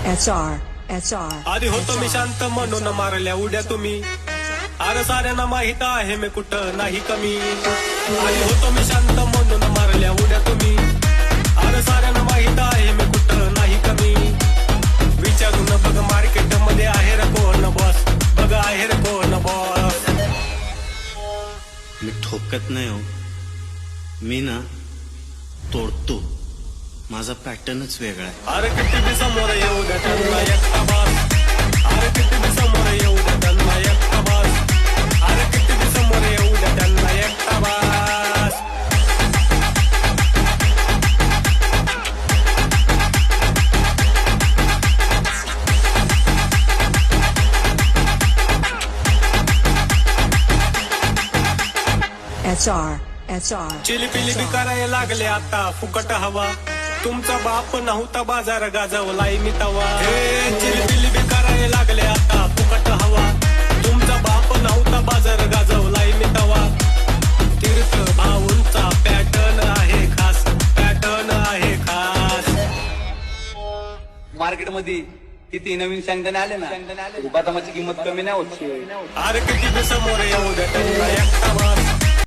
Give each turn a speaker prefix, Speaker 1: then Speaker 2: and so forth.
Speaker 1: SR
Speaker 2: आधी होतो मी शांत म्हणून मारल्या उड्या तुम्ही. अरे साऱ्यांना माहित आहे मी कुठं नाही कमी. आधी होतो मी शांत म्हणून मारल्या उड्या तुम्ही. अरे साऱ्यांना माहित आहे मी कुठं नाही कमी. विचारून बघ मार्केट मध्ये आहे रे कोण बॉस. बघ आहे रे कोण बॉस.
Speaker 3: मी ठोकत नाही हो, मी ना तोडतो. माझा पॅटर्नच वेगळा आहे.
Speaker 2: अरे किती बी समोर येऊ द्या त्यांना एकटा बास. अरे किती बी समोर येऊ द्या त्यांना एकटा बास. अरे किती बी समोर येऊ द्या त्यांना एकटा बास.
Speaker 1: SR
Speaker 2: चिलीपिली बी करायला लागले आता फुकट हवा. तुमचा बाप नव्हता बाजार गाजवलाय मी तवा. चिलीपिली बी करायला लागले आता फुकट हवा. तुमचा बाप नव्हता बाजार गाजवलाय मी तवा. तीर्थ भाऊंचा पॅटर्न आहे खास. पॅटर्न आहे खास.
Speaker 4: मार्केट मध्ये किती नवीन शेंगदाणे आले ना, बदामाची किंमत कमी नाही होत.
Speaker 2: अरे किती बी समोर येऊ द्या त्यांना एकटा बास.